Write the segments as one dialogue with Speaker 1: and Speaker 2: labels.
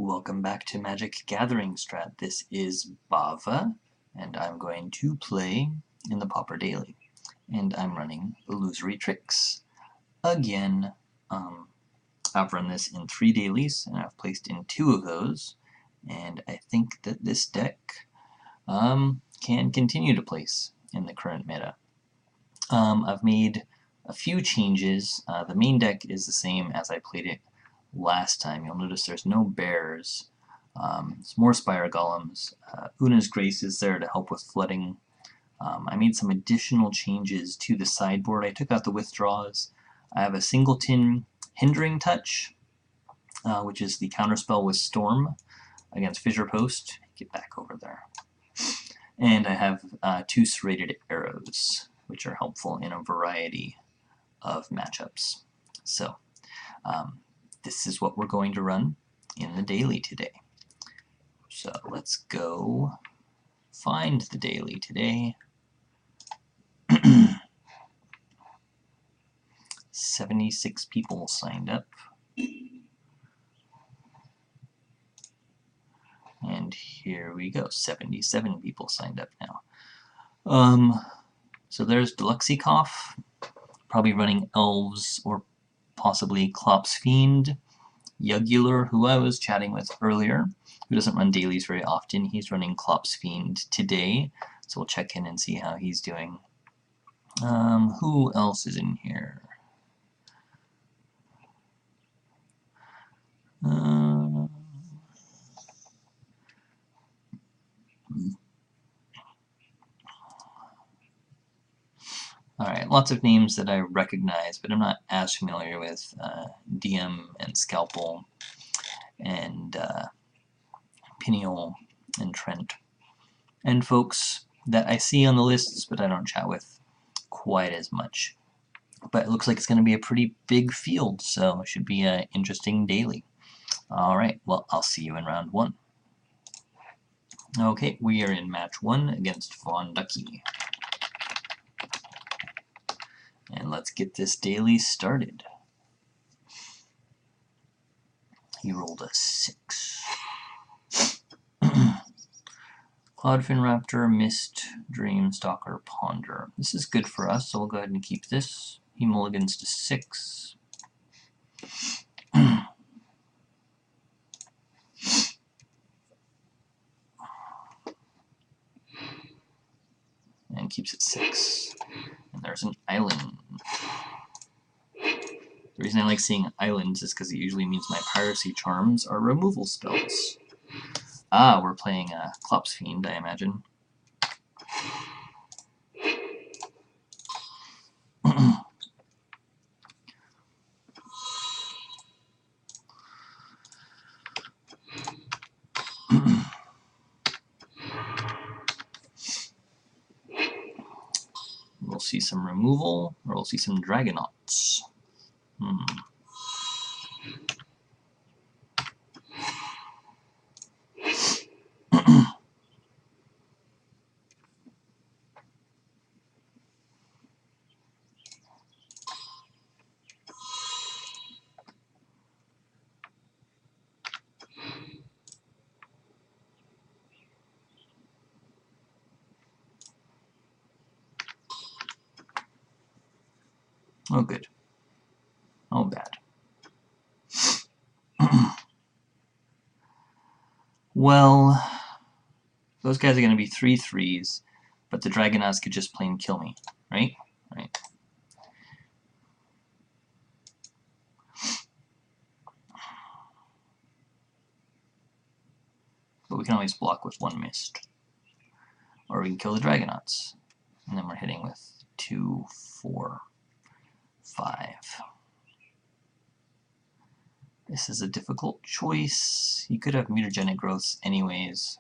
Speaker 1: Welcome back to MagicGatheringStrat. This is Bava, and I'm going to play in the Pauper Daily. And I'm running Illusory tricks. Again, I've run this in 3 dailies, and I've placed in 2 of those. And I think that this deck can continue to place in the current meta. I've made a few changes. The main deck is the same as I played it last time. You'll notice there's no bears. It's more Spire Golems. Una's Grace is there to help with flooding. I made some additional changes to the sideboard. I took out the withdraws. I have a singleton Hindering Touch, which is the counterspell with Storm against Fissure Post. Get back over there. And I have 2 Serrated Arrows, which are helpful in a variety of matchups. So, this is what we're going to run in the daily today. So let's go find the daily today. 76 people signed up. And here we go, 77 people signed up now. So there's Deluxeicoff, probably running Elves or possibly DelverFiend. Yugular, who I was chatting with earlier, who doesn't run dailies very often, he's running DelverFiend today, so we'll check in and see how he's doing. Who else is in here? Alright, lots of names that I recognize, but I'm not as familiar with. DM and Scalpel and Pineal and Trent. And folks that I see on the lists, but I don't chat with quite as much. But it looks like it's going to be a pretty big field, so it should be an interesting daily. Alright, well, I'll see you in round 1. Okay, we are in match 1 against Von Ducky. And let's get this daily started. He rolled a 6. Cloudfin Raptor, Mist, Dream, Stalker, Ponder. This is good for us, so we'll go ahead and keep this. He mulligans to 6. And keeps it 6. And there's an island. The reason I like seeing islands is because it usually means my piracy charms are removal spells. Ah, we're playing DelverFiend, I imagine. We'll see some removal, or we'll see some Dragonauts. Oh, good. Oh, bad. Well, those guys are going to be 3/3s, but the Dragonauts could just plain kill me, right? Right. But we can always block with 1 Mist. Or we can kill the Dragonauts. And then we're hitting with 2, 4, 5. This is a difficult choice. You could have mutagenic growths anyways.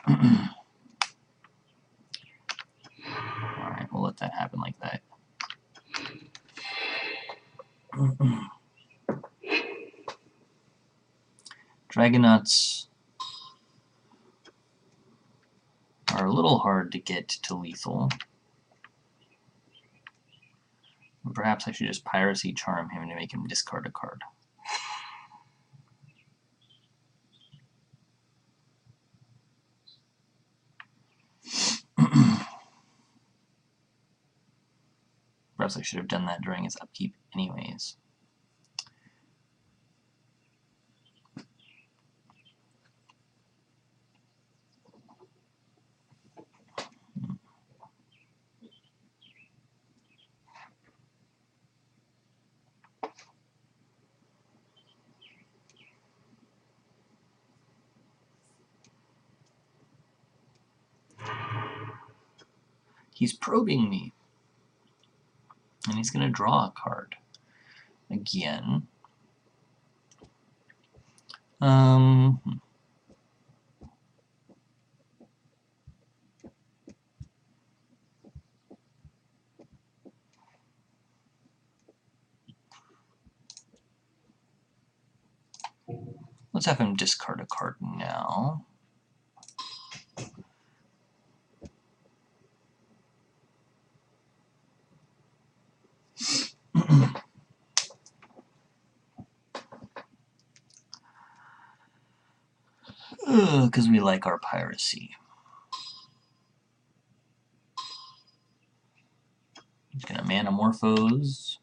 Speaker 1: Alright, we'll let that happen like that. Dragonauts are a little hard to get to lethal. Perhaps I should just piracy charm him to make him discard a card. course, I should have done that during his upkeep anyways. He's probing me. And he's going to draw a card. Again. Let's have him discard a card now. Because we like our piracy. He's going to Manamorphose.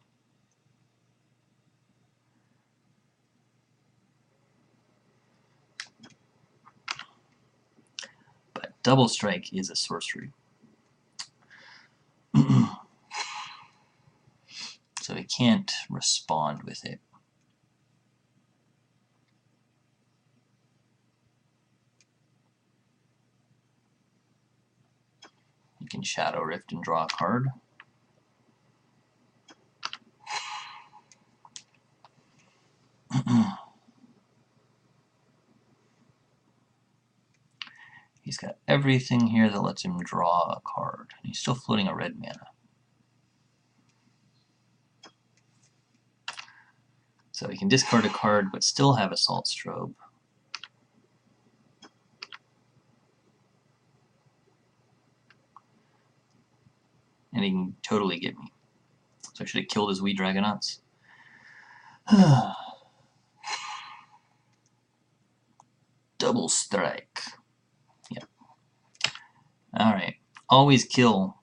Speaker 1: But Double Strike is a sorcery. So he can't respond with it. You can Shadow Rift and draw a card. He's got everything here that lets him draw a card. And he's still floating a red mana. So he can discard a card but still have Assault Strobe. And he can totally get me. So I should have killed his wee Dragonauts. Double Strike. Yep. Alright. Always kill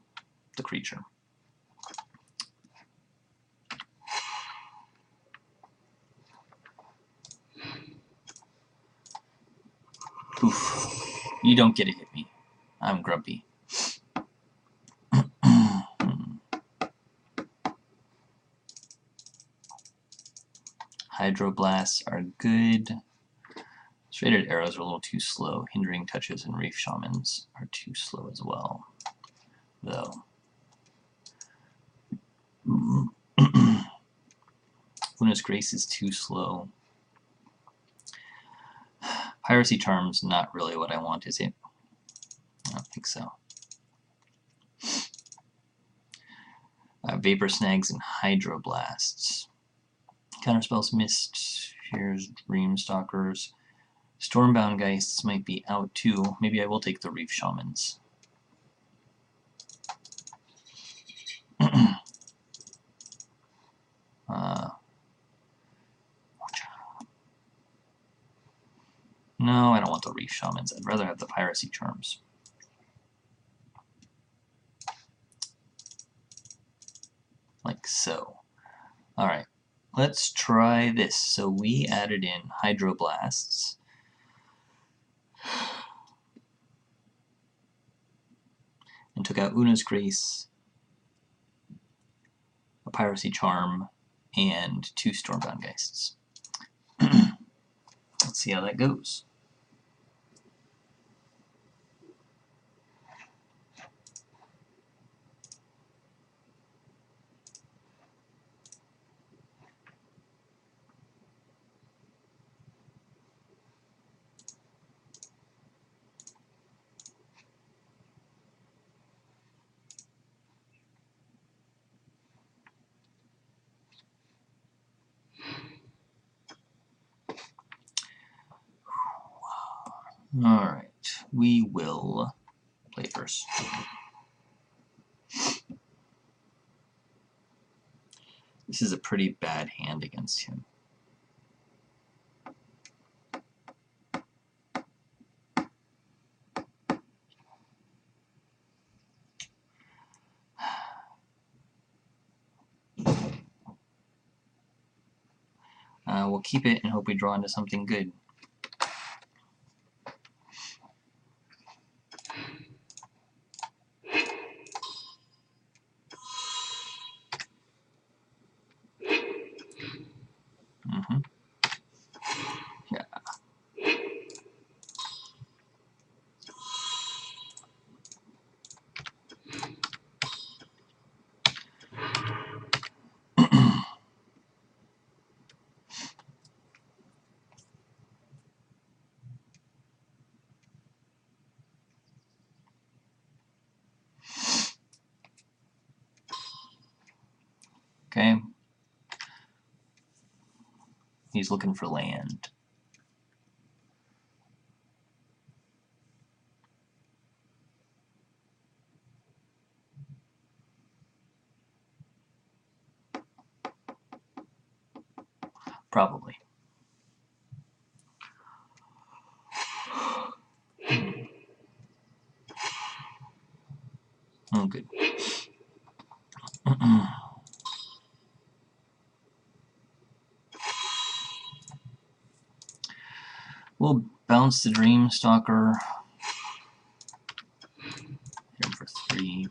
Speaker 1: the creature. Poof. You don't get to hit me. I'm grumpy. Hydroblasts are good. Straighted arrows are a little too slow. Hindering touches and reef shamans are too slow as well. Though. Luna's Grace is too slow. Piracy Charm's not really what I want, is it? I don't think so. Vapor Snags and Hydroblasts. Counterspells, Mist, Fears, Dreamstalkers. Stormbound Geists might be out too. Maybe I will take the Reef Shamans. No, I don't want the Reef Shamans. I'd rather have the Piracy Charms. Like so. Alright, let's try this. So we added in Hydroblasts. And took out Una's Grace, a Piracy Charm, and 2 Stormbound Geists. Let's see how that goes. Alright, we will play first. This is a pretty bad hand against him. we'll keep it and hope we draw into something good. Yeah. Okay. He's looking for land. Probably. Oh, good. We'll bounce the Dreamstalker. Hit him for 3.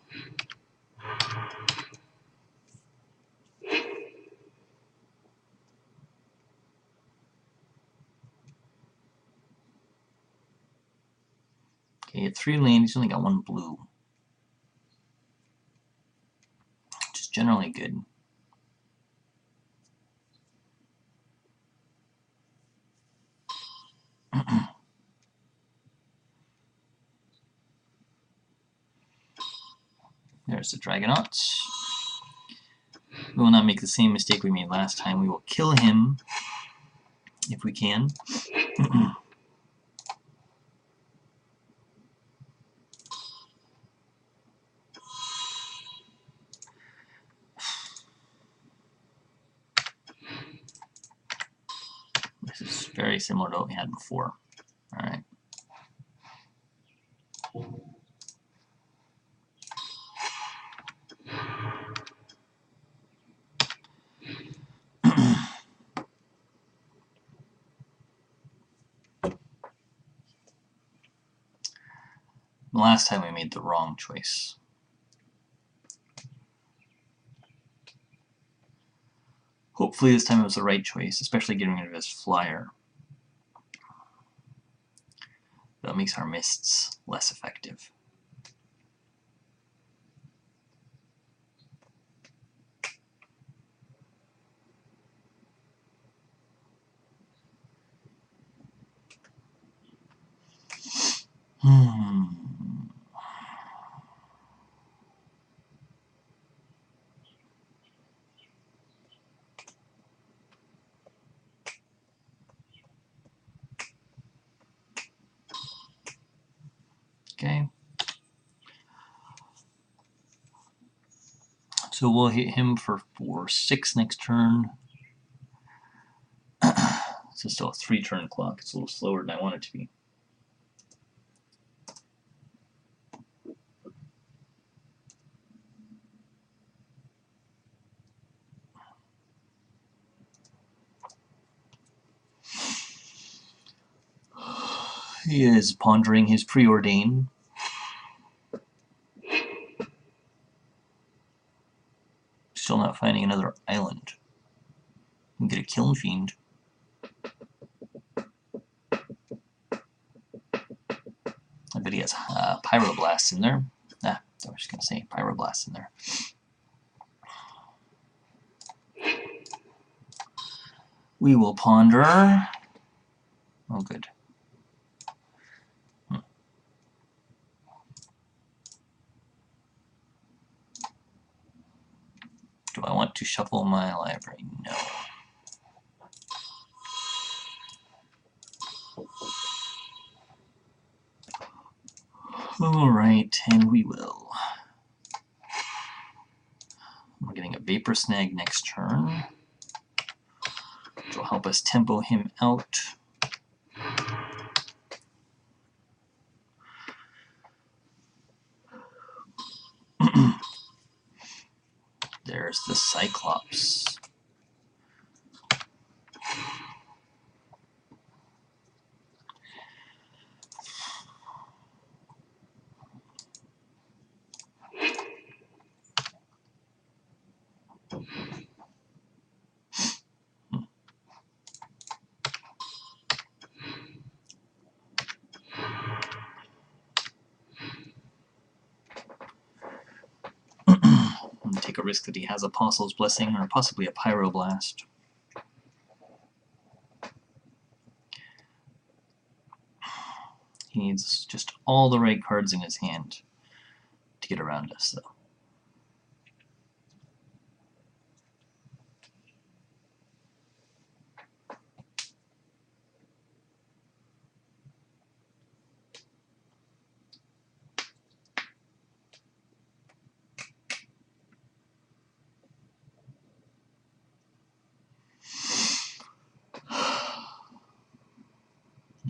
Speaker 1: Okay, at 3 land, he's only got 1 blue. Which is generally good. There's the Dragonauts. We will not make the same mistake we made last time. We will kill him if we can. This is very similar to what we had before. Alright. Last time we made the wrong choice. Hopefully this time it was the right choice, especially getting rid of his flyer. That makes our mists less effective. Okay. So we'll hit him for 4/6 next turn. It's still a 3-turn clock. It's a little slower than I want it to be. He is pondering his preordain. Still not finding another island. We can get a Kiln Fiend. I bet he has Pyroblasts in there. I was just going to say Pyroblasts in there. We will ponder. Oh, good. Do I want to shuffle my library? No. Alright, and we will. We're getting a Vapor Snag next turn, which will help us tempo him out. There's the Cyclops. take a risk that he has Apostle's Blessing or possibly a Pyroblast. He needs just all the right cards in his hand to get around us, though.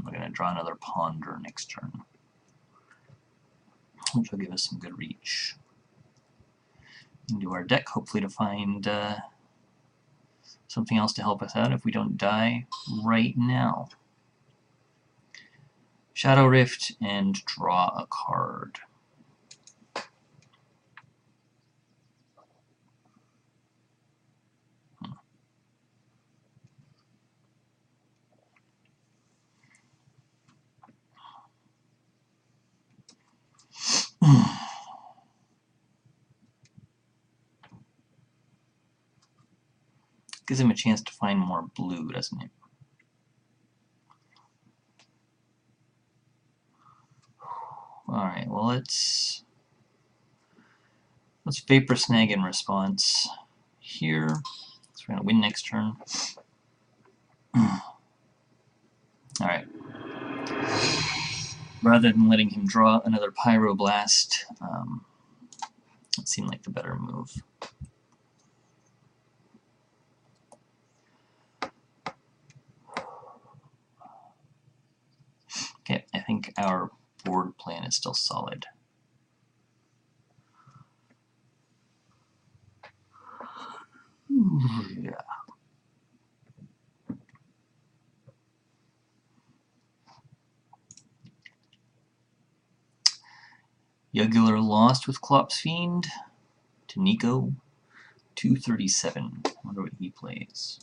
Speaker 1: We're going to draw another Ponder next turn, which will give us some good reach into our deck, hopefully to find something else to help us out if we don't die right now. Shadow Rift and draw a card. Gives him a chance to find more blue, doesn't it? Alright, well let's Vapor Snag in response here. So we're going to win next turn. Alright. Rather than letting him draw another Pyroblast, it seemed like the better move. Okay, I think our board plan is still solid. Yeah. Jugular lost with DelverFiend to Nico, 237. I wonder what he plays.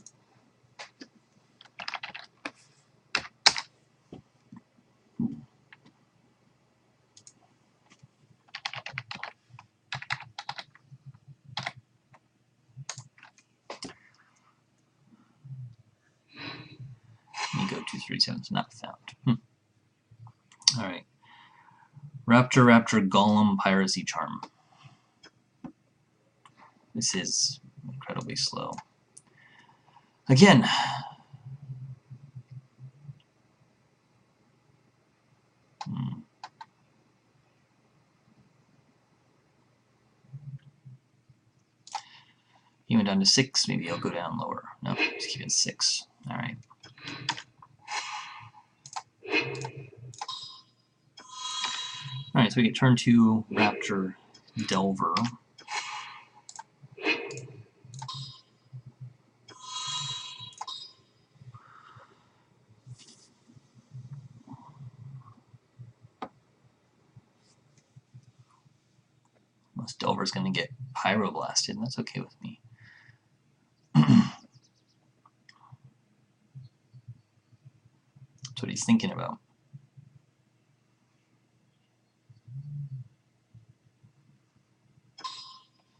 Speaker 1: Nico 237 is not found. Alright. Raptor, Golem, Piracy Charm. This is incredibly slow. Again. He went down to 6, maybe I'll go down lower. No, just keep it 6. Alright. Alright, so we get turn 2, Raptor, Delver. Unless Delver's going to get Pyroblasted, and that's okay with me. That's what he's thinking about.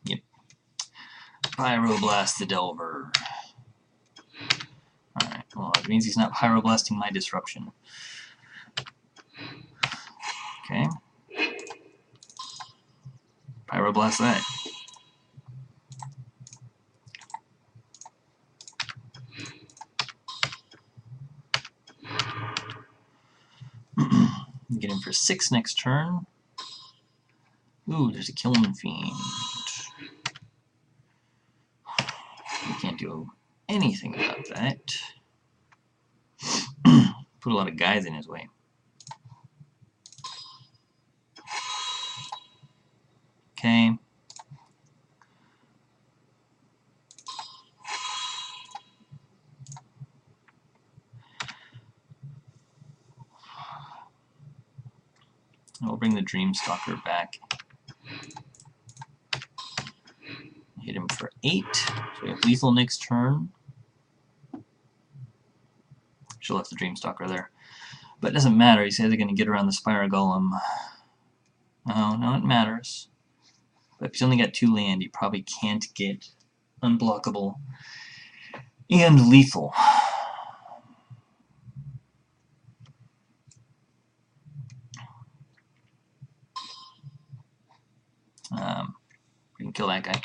Speaker 1: Yep. Pyroblast the Delver. Alright, well, it means he's not Pyroblasting my Disruption. Okay. Pyroblast that. Get him for 6 next turn. Ooh, there's a Killing Fiend. We can't do anything about that. Put a lot of guys in his way. Okay. We'll bring the Dreamstalker back. Hit him for 8. So we have lethal next turn. Should have left the Dreamstalker there. But it doesn't matter. He's either going to get around the Spire Golem. Oh, no, it matters. But if he's only got 2 land, he probably can't get unblockable and lethal. We can kill that guy.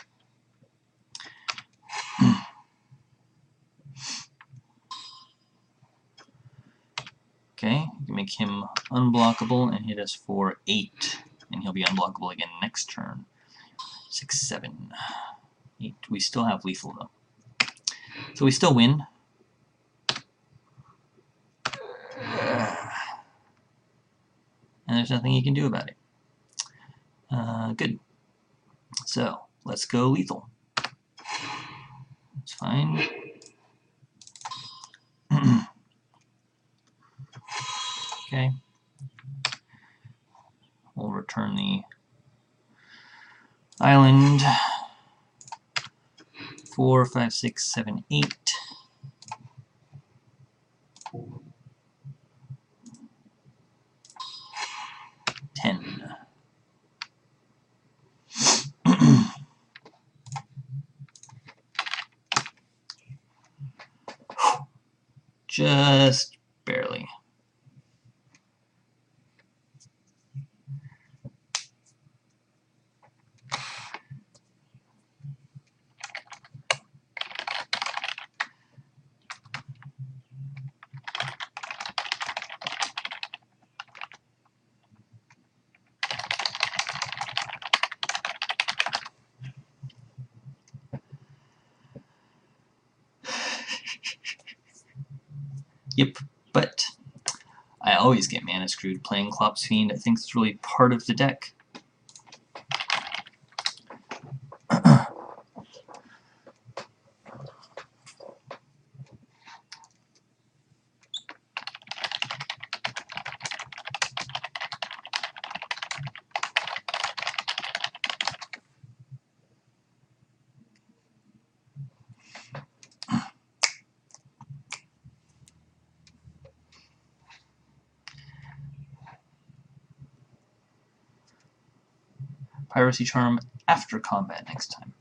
Speaker 1: Okay, you can make him unblockable and hit us for 8. And he'll be unblockable again next turn. 6, 7, 8. We still have lethal though. So we still win. And there's nothing you can do about it. Good. So, let's go lethal. That's fine. Okay. We'll return the island. 4, 5, 6, 7, 8. 10. Just barely. Yep, but I always get mana screwed playing DelverFiend. I think it's really part of the deck. Piracy Charm after combat next time.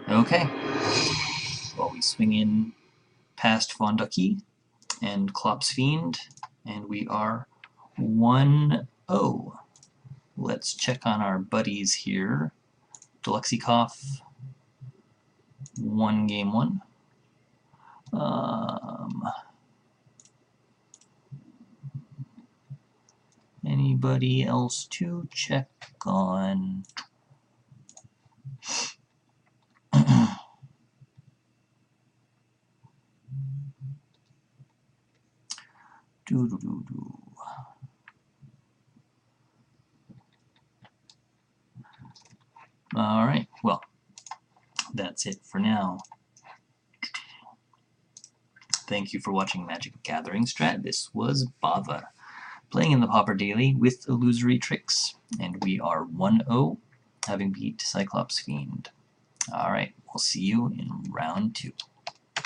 Speaker 1: Okay. Well, we swing in past Vonducky and DelverFiend, and we are 1-0. Let's check on our buddies here. Deluxeicoff, 1 game 1. Anybody else to check on? Alright, well, that's it for now. Thank you for watching MagicGatheringStrat. This was Bava, playing in the Pauper Daily with Illusory Tricks, and we are 1-0, having beat DelverFiend. Alright, we'll see you in round 2.